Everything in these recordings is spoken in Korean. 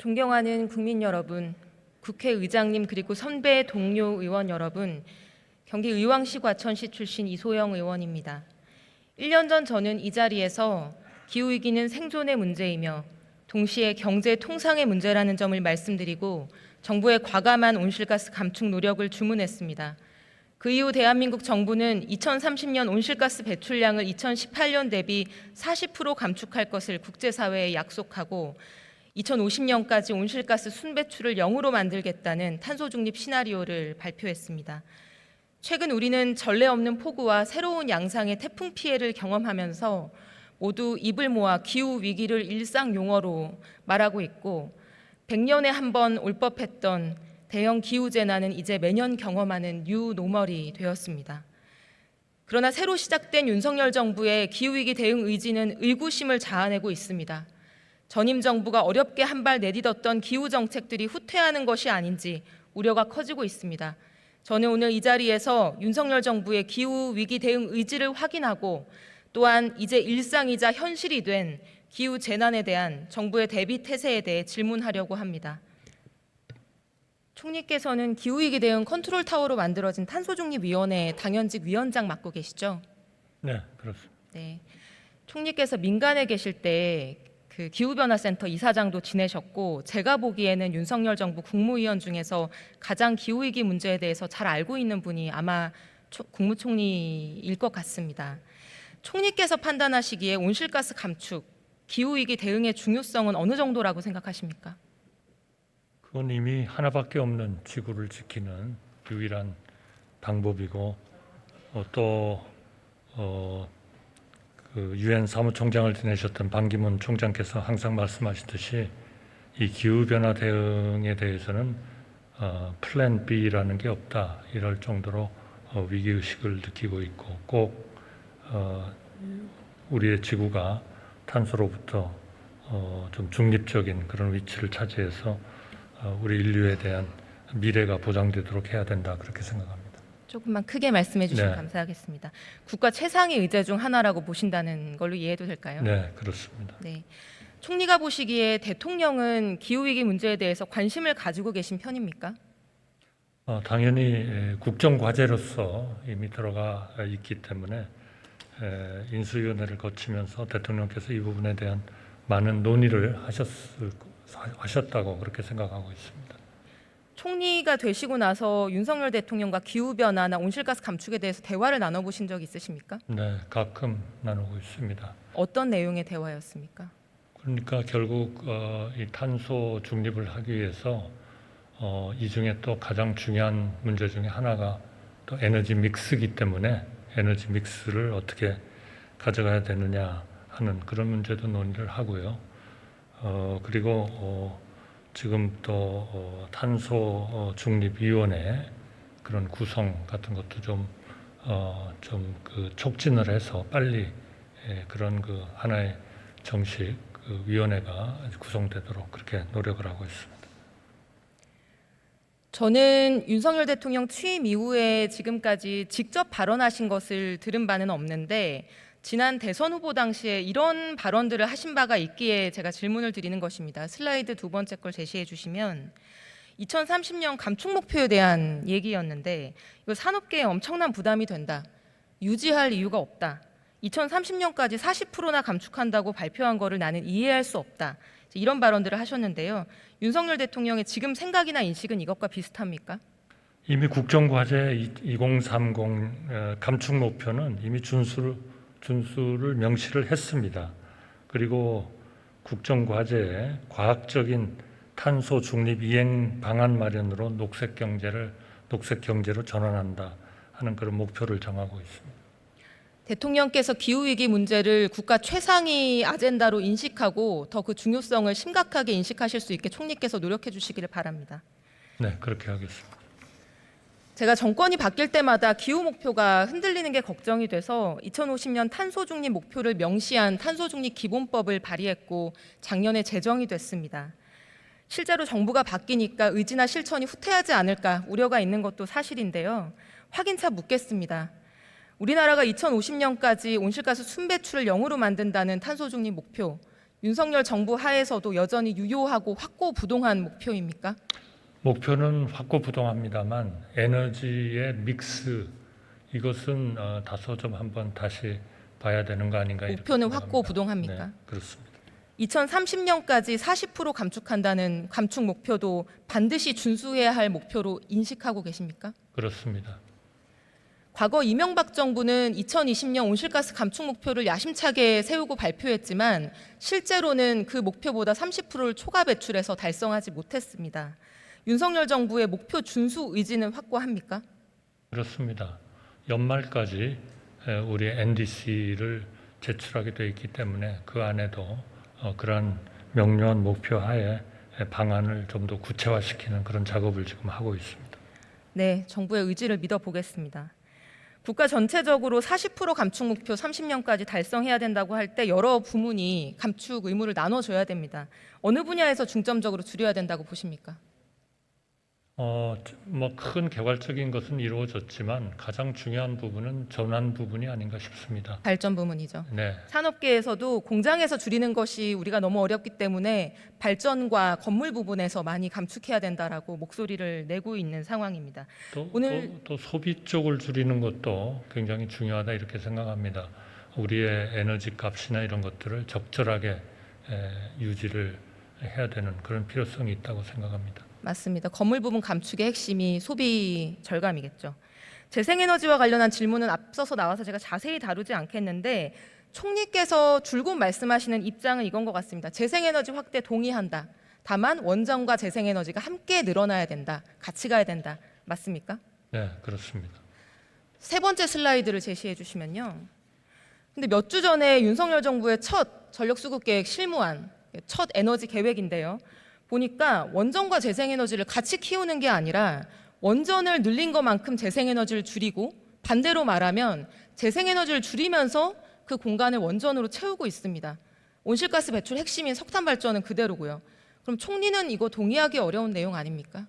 존경하는 국민 여러분, 국회의장님 그리고 선배 동료 의원 여러분, 경기 의왕시 과천시 출신 이소영 의원입니다. 1년 전 저는 이 자리에서 기후위기는 생존의 문제이며 동시에 경제 통상의 문제라는 점을 말씀드리고 정부의 과감한 온실가스 감축 노력을 주문했습니다. 그 이후 대한민국 정부는 2030년 온실가스 배출량을 2018년 대비 40% 감축할 것을 국제사회에 약속하고 2050년까지 온실가스 순배출을 0으로 만들겠다는 탄소중립 시나리오를 발표했습니다. 최근 우리는 전례 없는 폭우와 새로운 양상의 태풍 피해를 경험하면서 모두 입을 모아 기후위기를 일상 용어로 말하고 있고 100년에 한 번 올 법했던 대형 기후재난은 이제 매년 경험하는 뉴노멀이 되었습니다. 그러나 새로 시작된 윤석열 정부의 기후위기 대응 의지는 의구심을 자아내고 있습니다. 전임 정부가 어렵게 한 발 내딛었던 기후 정책들이 후퇴하는 것이 아닌지 우려가 커지고 있습니다. 저는 오늘 이 자리에서 윤석열 정부의 기후 위기 대응 의지를 확인하고 또한 이제 일상이자 현실이 된 기후 재난에 대한 정부의 대비 태세에 대해 질문하려고 합니다. 총리께서는 기후 위기 대응 컨트롤 타워로 만들어진 탄소중립위원회 당연직 위원장 맡고 계시죠? 네, 그렇습니다. 네. 총리께서 민간에 계실 때 그 기후변화센터 이사장도 지내셨고 제가 보기에는 윤석열 정부 국무위원 중에서 가장 기후위기 문제에 대해서 잘 알고 있는 분이 아마 국무총리일 것 같습니다. 총리께서 판단하시기에 온실가스 감축, 기후위기 대응의 중요성은 어느 정도라고 생각하십니까? 그건 이미 하나밖에 없는 지구를 지키는 유일한 방법이고 그 유엔 사무총장을 지내셨던 반기문 총장께서 항상 말씀하시듯이 이 기후 변화 대응에 대해서는 플랜 B라는 게 없다 이럴 정도로 위기 의식을 느끼고 있고 꼭 우리의 지구가 탄소로부터 좀 중립적인 그런 위치를 차지해서 우리 인류에 대한 미래가 보장되도록 해야 된다 그렇게 생각합니다. 조금만 크게 말씀해 주시면 네. 감사하겠습니다. 국가 최상의 의제 중 하나라고 보신다는 걸로 이해해도 될까요? 네, 그렇습니다. 네. 총리가 보시기에 대통령은 기후위기 문제에 대해서 관심을 가지고 계신 편입니까? 당연히 국정과제로서 이미 들어가 있기 때문에 인수위원회를 거치면서 대통령께서 이 부분에 대한 많은 논의를 하셨다고 그렇게 생각하고 있습니다. 총리가 되시고 나서 윤석열 대통령과 기후변화나 온실가스 감축에 대해서 대화를 나눠보신 적 있으십니까? 네, 가끔 나누고 있습니다. 어떤 내용의 대화였습니까? 그러니까 결국 이 탄소 중립을 하기 위해서 이 중에 또 가장 중요한 문제 중에 하나가 또 에너지 믹스이기 때문에 에너지 믹스를 어떻게 가져가야 되느냐 하는 그런 문제도 논의를 하고요. 그리고 지금 또 탄소 중립위원회 그런 구성 같은 것도 좀 그 촉진을 해서 빨리 그런 그 하나의 정식 그 위원회가 구성되도록 그렇게 노력을 하고 있습니다. 저는 윤석열 대통령 취임 이후에 지금까지 직접 발언하신 것을 들은 바는 없는데 지난 대선 후보 당시에 이런 발언들을 하신 바가 있기에 제가 질문을 드리는 것입니다. 슬라이드 두 번째 걸 제시해 주시면 2030년 감축 목표에 대한 얘기였는데 이거 산업계에 엄청난 부담이 된다. 유지할 이유가 없다. 2030년까지 40%나 감축한다고 발표한 거를 나는 이해할 수 없다. 이런 발언들을 하셨는데요. 윤석열 대통령의 지금 생각이나 인식은 이것과 비슷합니까? 이미 국정과제 2030 감축 목표는 이미 준수를 명시를 했습니다. 그리고 국정과제에 과학적인 탄소 중립 이행 방안 마련으로 녹색 경제로 전환한다 하는 그런 목표를 정하고 있습니다. 대통령께서 기후위기 문제를 국가 최상위 아젠다로 인식하고 더 그 중요성을 심각하게 인식하실 수 있게 총리께서 노력해 주시기를 바랍니다. 네, 그렇게 하겠습니다. 제가 정권이 바뀔 때마다 기후 목표가 흔들리는 게 걱정이 돼서 2050년 탄소 중립 목표를 명시한 탄소 중립 기본법을 발의했고 작년에 제정이 됐습니다. 실제로 정부가 바뀌니까 의지나 실천이 후퇴하지 않을까 우려가 있는 것도 사실인데요. 확인차 묻겠습니다. 우리나라가 2050년까지 온실가스 순배출을 0으로 만든다는 탄소 중립 목표 윤석열 정부 하에서도 여전히 유효하고 확고부동한 목표입니까? 목표는 확고부동합니다만 에너지의 믹스 이것은 다소 좀 한번 다시 봐야 되는 거 아닌가 이렇게 목표는 생각합니다. 확고부동합니까? 네, 그렇습니다. 2030년까지 40% 감축한다는 감축 목표도 반드시 준수해야 할 목표로 인식하고 계십니까? 그렇습니다. 과거 이명박 정부는 2020년 온실가스 감축 목표를 야심차게 세우고 발표했지만 실제로는 그 목표보다 30%를 초과 배출해서 달성하지 못했습니다. 윤석열 정부의 목표 준수 의지는 확고합니까? 그렇습니다. 연말까지 우리 NDC를 제출하게 돼 있기 때문에 그 안에도 그러한 명료한 목표 하에 방안을 좀 더 구체화시키는 그런 작업을 지금 하고 있습니다. 네, 정부의 의지를 믿어보겠습니다. 국가 전체적으로 40% 감축 목표 30년까지 달성해야 된다고 할 때 여러 부문이 감축 의무를 나눠줘야 됩니다. 어느 분야에서 중점적으로 줄여야 된다고 보십니까? 뭐 큰 개괄적인 것은 이루어졌지만 가장 중요한 부분은 전환 부분이 아닌가 싶습니다. 발전 부문이죠. 네, 산업계에서도 공장에서 줄이는 것이 우리가 너무 어렵기 때문에 발전과 건물 부분에서 많이 감축해야 된다라고 목소리를 내고 있는 상황입니다. 또 소비 쪽을 줄이는 것도 굉장히 중요하다 이렇게 생각합니다. 우리의 에너지 값이나 이런 것들을 적절하게 유지를 해야 되는 그런 필요성이 있다고 생각합니다. 맞습니다. 건물 부분 감축의 핵심이 소비 절감이겠죠. 재생에너지와 관련한 질문은 앞서서 나와서 제가 자세히 다루지 않겠는데 총리께서 줄곧 말씀하시는 입장은 이건 것 같습니다. 재생에너지 확대 동의한다. 다만 원전과 재생에너지가 함께 늘어나야 된다. 같이 가야 된다. 맞습니까? 네, 그렇습니다. 세 번째 슬라이드를 제시해 주시면요. 근데 몇 주 전에 윤석열 정부의 첫 전력수급 계획 실무안, 첫 에너지 계획인데요. 보니까 원전과 재생에너지를 같이 키우는 게 아니라 원전을 늘린 것만큼 재생에너지를 줄이고 반대로 말하면 재생에너지를 줄이면서 그 공간을 원전으로 채우고 있습니다. 온실가스 배출 핵심인 석탄 발전은 그대로고요. 그럼 총리는 이거 동의하기 어려운 내용 아닙니까?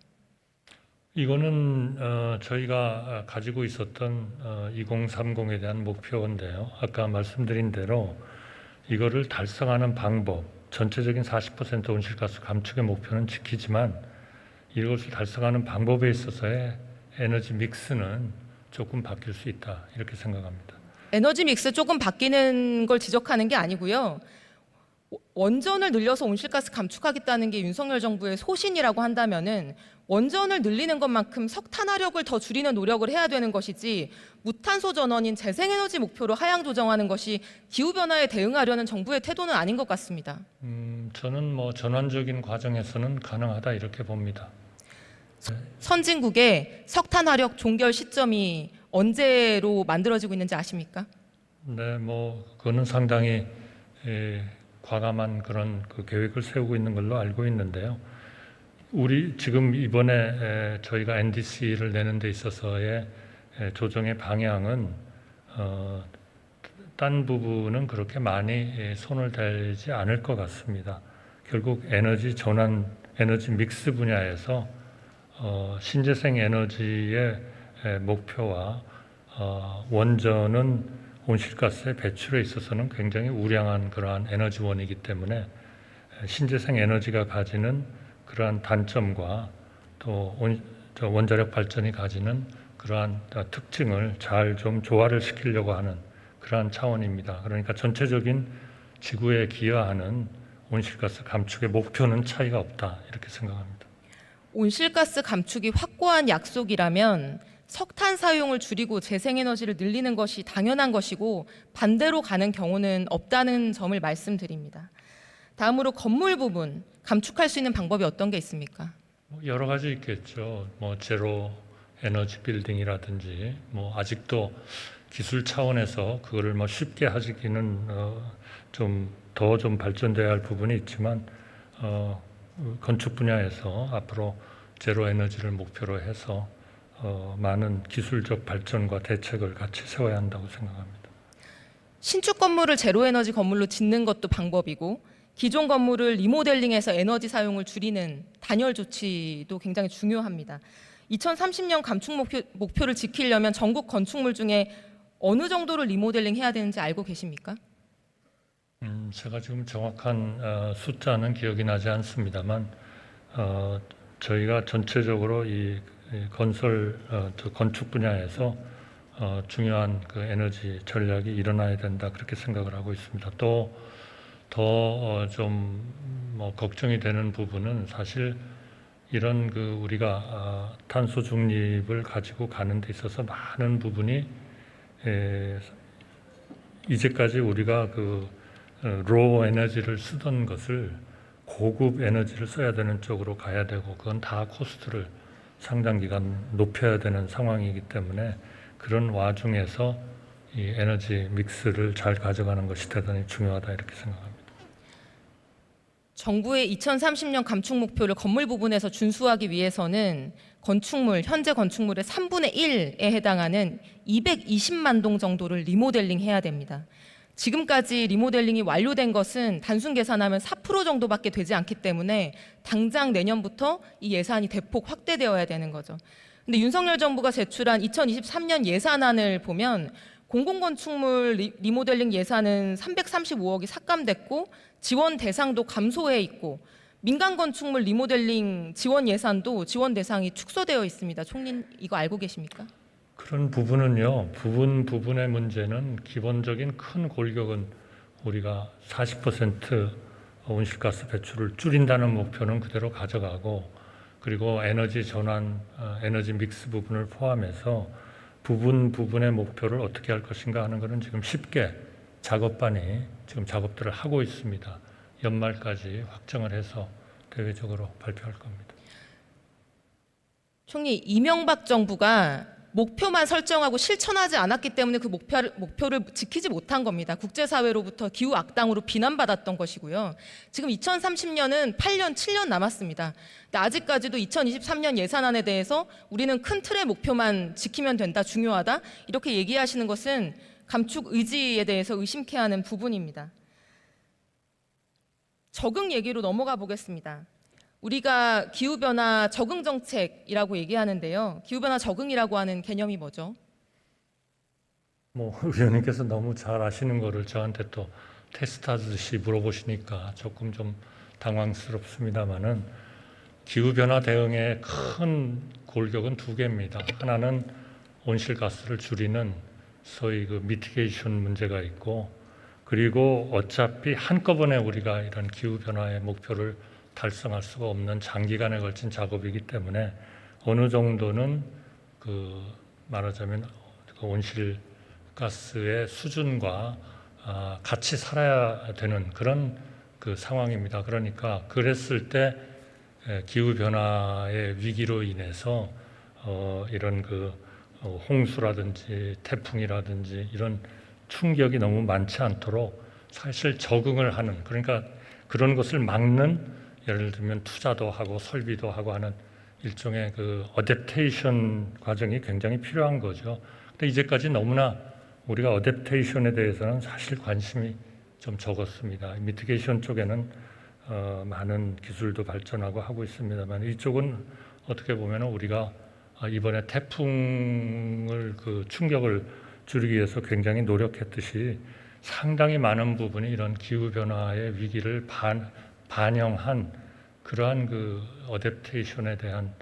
이거는 저희가 가지고 있었던 2030에 대한 목표인데요. 아까 말씀드린 대로 이거를 달성하는 방법, 전체적인 40% 온실가스 감축의 목표는 지키지만 이것을 달성하는 방법에 있어서의 에너지 믹스는 조금 바뀔 수 있다 이렇게 생각합니다. 에너지 믹스 조금 바뀌는 걸 지적하는 게 아니고요. 원전을 늘려서 온실가스 감축하겠다는 게 윤석열 정부의 소신이라고 한다면은 원전을 늘리는 것만큼 석탄화력을 더 줄이는 노력을 해야 되는 것이지 무탄소 전원인 재생에너지 목표로 하향 조정하는 것이 기후변화에 대응하려는 정부의 태도는 아닌 것 같습니다. 저는 뭐 전환적인 과정에서는 가능하다 이렇게 봅니다. 선진국의 석탄화력 종결 시점이 언제로 만들어지고 있는지 아십니까? 네, 뭐 그거는 상당히 과감한 그런 그 계획을 세우고 있는 걸로 알고 있는데요. 우리 지금 이번에 저희가 NDC를 내는 데 있어서의 조정의 방향은 딴 부분은 그렇게 많이 손을 대지 않을 것 같습니다. 결국 에너지 전환, 에너지 믹스 분야에서 신재생 에너지의 목표와 원전은 온실가스의 배출에 있어서는 굉장히 우량한 그러한 에너지원이기 때문에 신재생 에너지가 가지는 그러한 단점과 또 원자력 발전이 가지는 그러한 특징을 잘 좀 조화를 시키려고 하는 그러한 차원입니다. 그러니까 전체적인 지구에 기여하는 온실가스 감축의 목표는 차이가 없다 이렇게 생각합니다. 온실가스 감축이 확고한 약속이라면 석탄 사용을 줄이고 재생에너지를 늘리는 것이 당연한 것이고 반대로 가는 경우는 없다는 점을 말씀드립니다. 다음으로 건물 부분 감축할 수 있는 방법이 어떤 게 있습니까? 여러 가지 있겠죠. 뭐 제로 에너지 빌딩이라든지 뭐 아직도 기술 차원에서 그거를 뭐 쉽게 하기는 좀 더 좀 발전돼야 할 부분이 있지만 건축 분야에서 앞으로 제로 에너지를 목표로 해서 많은 기술적 발전과 대책을 같이 세워야 한다고 생각합니다. 신축 건물을 제로에너지 건물로 짓는 것도 방법이고 기존 건물을 리모델링해서 에너지 사용을 줄이는 단열 조치도 굉장히 중요합니다. 2030년 감축 목표를 지키려면 전국 건축물 중에 어느 정도를 리모델링 해야 되는지 알고 계십니까? 제가 지금 정확한 숫자는 기억이 나지 않습니다만 저희가 전체적으로 이 건설 건축 분야에서 중요한 그 에너지 전략이 일어나야 된다 그렇게 생각을 하고 있습니다. 또 더 좀 뭐 걱정이 되는 부분은 사실 이런 그 우리가 탄소 중립을 가지고 가는 데 있어서 많은 부분이 이제까지 우리가 그 로우 에너지를 쓰던 것을 고급 에너지를 써야 되는 쪽으로 가야 되고 그건 다 코스트를 상당 기간 높여야 되는 상황이기 때문에 그런 와중에서 이 에너지 믹스를 잘 가져가는 것이 대단히 중요하다 이렇게 생각합니다. 정부의 2030년 감축 목표를 건물 부분에서 준수하기 위해서는 건축물, 현재 건축물의 3분의 1에 해당하는 220만 동 정도를 리모델링 해야 됩니다. 지금까지 리모델링이 완료된 것은 단순 계산하면 4% 정도밖에 되지 않기 때문에 당장 내년부터 이 예산이 대폭 확대되어야 되는 거죠. 근데 윤석열 정부가 제출한 2023년 예산안을 보면 공공건축물 리모델링 예산은 335억이 삭감됐고 지원 대상도 감소해 있고 민간 건축물 리모델링 지원 예산도 지원 대상이 축소되어 있습니다. 총리님 이거 알고 계십니까? 그런 부분은요. 부분의 문제는 기본적인 큰 골격은 우리가 40% 온실가스 배출을 줄인다는 목표는 그대로 가져가고 그리고 에너지 전환, 에너지 믹스 부분을 포함해서 부분의 목표를 어떻게 할 것인가 하는 것은 지금 쉽게 작업반이 지금 작업들을 하고 있습니다. 연말까지 확정을 해서 대외적으로 발표할 겁니다. 총리, 이명박 정부가 목표만 설정하고 실천하지 않았기 때문에 그 목표를 지키지 못한 겁니다. 국제사회로부터 기후 악당으로 비난받았던 것이고요. 지금 2030년은 8년, 7년 남았습니다. 근데 아직까지도 2023년 예산안에 대해서 우리는 큰 틀의 목표만 지키면 된다, 중요하다 이렇게 얘기하시는 것은 감축 의지에 대해서 의심케 하는 부분입니다. 적응 얘기로 넘어가 보겠습니다. 우리가 기후변화 적응 정책이라고 얘기하는데요. 기후변화 적응이라고 하는 개념이 뭐죠? 뭐 의원님께서 너무 잘 아시는 거를 저한테 또 테스트하듯이 물어보시니까 조금 좀 당황스럽습니다만은 기후변화 대응의 큰 골격은 두 개입니다. 하나는 온실가스를 줄이는 소위 그 미티게이션 문제가 있고 그리고 어차피 한꺼번에 우리가 이런 기후변화의 목표를 달성할 수가 없는 장기간에 걸친 작업이기 때문에 어느 정도는 그 말하자면 그 온실가스의 수준과 같이 살아야 되는 그런 그 상황입니다. 그러니까 그랬을 때 기후 변화의 위기로 인해서 이런 그 홍수라든지 태풍이라든지 이런 충격이 너무 많지 않도록 사실 적응을 하는 그러니까 그런 것을 막는 예를 들면 투자도 하고 설비도 하고 하는 일종의 그 어댑테이션 과정이 굉장히 필요한 거죠. 근데 이제까지 너무나 우리가 어댑테이션에 대해서는 사실 관심이 좀 적었습니다. 미티게이션 쪽에는 많은 기술도 발전하고 하고 있습니다만 이쪽은 어떻게 보면 우리가 이번에 태풍을 그 충격을 줄이기 위해서 굉장히 노력했듯이 상당히 많은 부분이 이런 기후 변화의 위기를 반영한 그러한 그 어댑테이션에 대한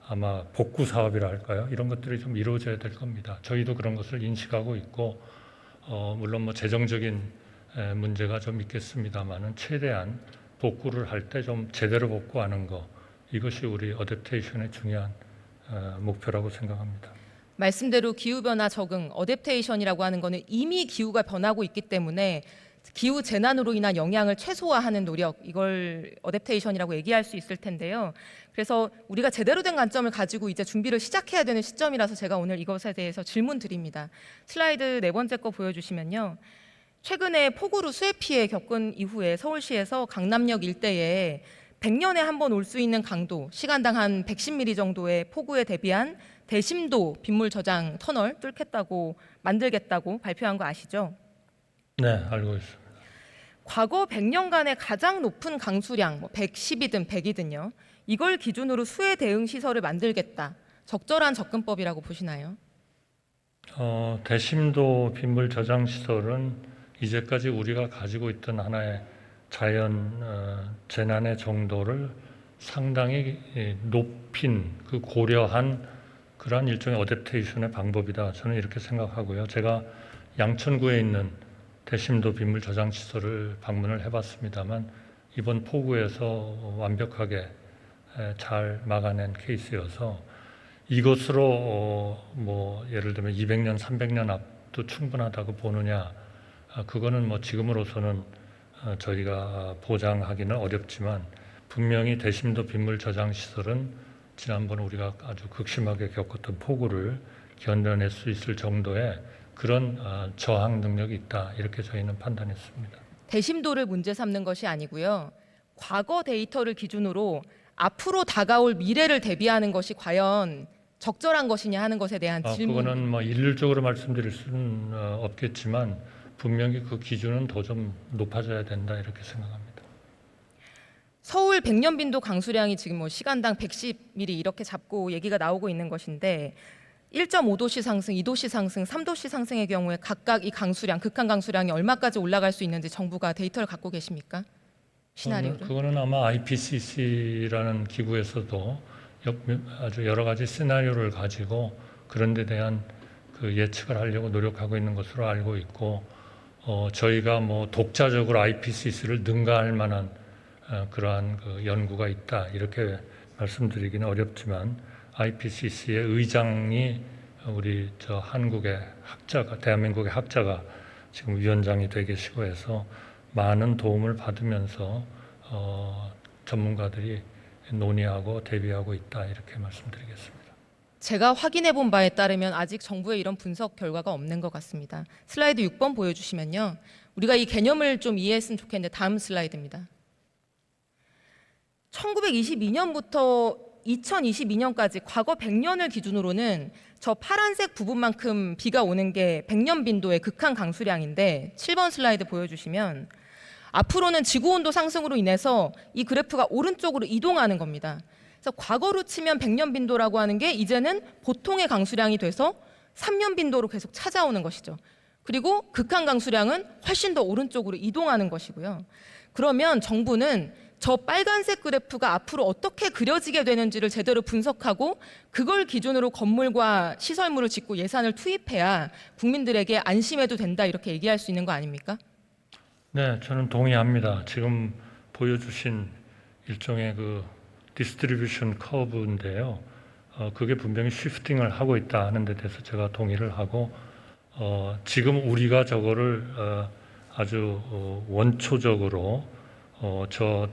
아마 복구 사업이라 할까요? 이런 것들이 좀 이루어져야 될 겁니다. 저희도 그런 것을 인식하고 있고 물론 뭐 재정적인 문제가 좀 있겠습니다만은 최대한 복구를 할 때 좀 제대로 복구하는 거 이것이 우리 어댑테이션의 중요한 목표라고 생각합니다. 말씀대로 기후변화 적응, 어댑테이션이라고 하는 거는 이미 기후가 변하고 있기 때문에 기후 재난으로 인한 영향을 최소화하는 노력, 이걸 어댑테이션이라고 얘기할 수 있을 텐데요. 그래서 우리가 제대로 된 관점을 가지고 이제 준비를 시작해야 되는 시점이라서 제가 오늘 이것에 대해서 질문 드립니다. 슬라이드 네 번째 거 보여주시면요. 최근에 폭우로 수해 피해 겪은 이후에 서울시에서 강남역 일대에 100년에 한 번 올 수 있는 강도, 시간당 한 110mm 정도의 폭우에 대비한 대심도 빗물 저장 터널 만들겠다고 발표한 거 아시죠? 네, 알고 있습니다. 과거 100년간의 가장 높은 강수량, 110이든 100이든요. 이걸 기준으로 수해 대응 시설을 만들겠다. 적절한 접근법이라고 보시나요? 대심도 빗물 저장 시설은 이제까지 우리가 가지고 있던 하나의 자연 재난의 정도를 상당히 높인 그 고려한 그러한 일종의 어댑테이션의 방법이다. 저는 이렇게 생각하고요. 제가 양천구에 있는 대심도 빗물 저장 시설을 방문을 해봤습니다만 이번 폭우에서 완벽하게 잘 막아낸 케이스여서 이것으로 뭐 예를 들면 200년, 300년 앞도 충분하다고 보느냐, 그거는 뭐 지금으로서는 저희가 보장하기는 어렵지만 분명히 대심도 빗물 저장 시설은 지난번 우리가 아주 극심하게 겪었던 폭우를 견뎌낼 수 있을 정도의 그런 저항 능력이 있다, 이렇게 저희는 판단했습니다. 대심도를 문제 삼는 것이 아니고요. 과거 데이터를 기준으로 앞으로 다가올 미래를 대비하는 것이 과연 적절한 것이냐 하는 것에 대한 질문. 그거는 뭐 일률적으로 말씀드릴 수는 없겠지만 분명히 그 기준은 더 좀 높아져야 된다, 이렇게 생각합니다. 서울 백년빈도 강수량이 지금 뭐 시간당 110mm 이렇게 잡고 얘기가 나오고 있는 것인데 1.5도씨 상승, 2도씨 상승, 3도씨 상승의 경우에 각각 이 강수량, 극한 강수량이 얼마까지 올라갈 수 있는지 정부가 데이터를 갖고 계십니까? 시나리오를. 그거는 아마 IPCC라는 기구에서도 아주 여러 가지 시나리오를 가지고 그런 데 대한 그 예측을 하려고 노력하고 있는 것으로 알고 있고, 저희가 뭐 독자적으로 IPCC를 능가할 만한 그러한 그 연구가 있다, 이렇게 말씀드리기는 어렵지만 IPCC의 의장이 우리 저 한국의 학자가, 대한민국의 학자가 지금 위원장이 되 계시고 해서 많은 도움을 받으면서 전문가들이 논의하고 대비하고 있다, 이렇게 말씀드리겠습니다. 제가 확인해 본 바에 따르면 아직 정부의 이런 분석 결과가 없는 것 같습니다. 슬라이드 6번 보여주시면요. 우리가 이 개념을 좀 이해했으면 좋겠는데 다음 슬라이드입니다. 1922년부터 2022년까지 과거 100년을 기준으로는 저 파란색 부분만큼 비가 오는 게 백년빈도의 극한 강수량인데 7번 슬라이드 보여주시면 앞으로는 지구온도 상승으로 인해서 이 그래프가 오른쪽으로 이동하는 겁니다. 그래서 과거로 치면 백년빈도라고 하는 게 이제는 보통의 강수량이 돼서 3년빈도로 계속 찾아오는 것이죠. 그리고 극한 강수량은 훨씬 더 오른쪽으로 이동하는 것이고요. 그러면 정부는 저 빨간색 그래프가 앞으로 어떻게 그려지게 되는지를 제대로 분석하고 그걸 기준으로 건물과 시설물을 짓고 예산을 투입해야 국민들에게 안심해도 된다, 이렇게 얘기할 수 있는 거 아닙니까? 네, 저는 동의합니다. 지금 보여주신 일종의 그 디스트리뷰션 커브인데요. 그게 분명히 쉬프팅을 하고 있다 하는 데 대해서 제가 동의를 하고, 지금 우리가 저거를 아주 원초적으로 저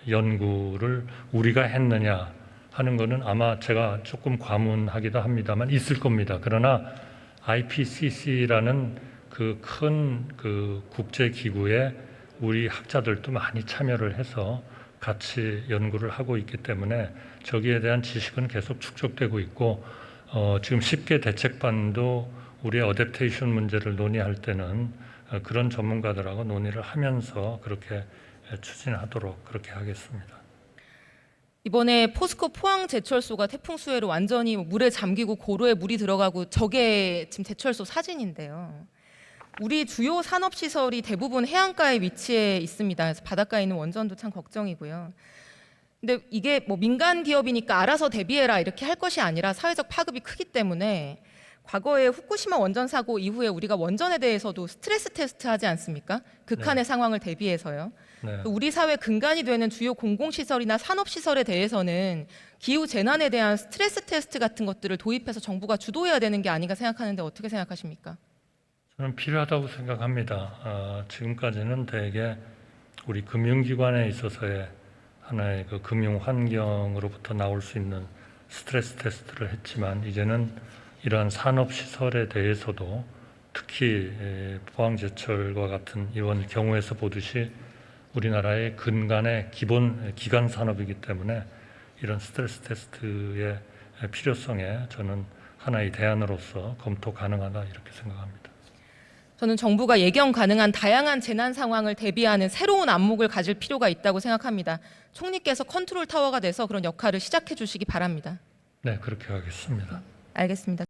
연구를 우리가 했느냐 하는 거는 아마 제가 조금 과문하기도 합니다만 있을 겁니다. 그러나 IPCC라는 그 큰 그 국제 기구에 우리 학자들도 많이 참여를 해서 같이 연구를 하고 있기 때문에 저기에 대한 지식은 계속 축적되고 있고, 지금 10개 대책반도 우리의 어댑테이션 문제를 논의할 때는 그런 전문가들하고 논의를 하면서 그렇게 추진하도록 그렇게 하겠습니다. 이번에 포스코 포항 제철소가 태풍 수해로 완전히 물에 잠기고 고로에 물이 들어가고 저게 지금 제철소 사진인데요. 우리 주요 산업시설이 대부분 해안가에 위치해 있습니다. 그래서 바닷가에 있는 원전도 참 걱정이고요. 근데 이게 뭐 민간 기업이니까 알아서 대비해라 이렇게 할 것이 아니라 사회적 파급이 크기 때문에 과거에 후쿠시마 원전 사고 이후에 우리가 원전에 대해서도 스트레스 테스트 하지 않습니까? 극한의 상황을 대비해서요. 네. 우리 사회 근간이 되는 주요 공공시설이나 산업시설에 대해서는 기후 재난에 대한 스트레스 테스트 같은 것들을 도입해서 정부가 주도해야 되는 게 아닌가 생각하는데 어떻게 생각하십니까? 저는 필요하다고 생각합니다. 지금까지는 대개 우리 금융기관에 있어서의 하나의 그 금융 환경으로부터 나올 수 있는 스트레스 테스트를 했지만 이제는 이러한 산업시설에 대해서도 특히 포항제철과 같은 이번 경우에서 보듯이 우리나라의 근간의 기본 기간 산업이기 때문에 이런 스트레스 테스트의 필요성에 저는 하나의 대안으로서 검토 가능하다, 이렇게 생각합니다. 저는 정부가 예견 가능한 다양한 재난 상황을 대비하는 새로운 안목을 가질 필요가 있다고 생각합니다. 총리께서 컨트롤 타워가 돼서 그런 역할을 시작해 주시기 바랍니다. 네, 그렇게 하겠습니다. 알겠습니다.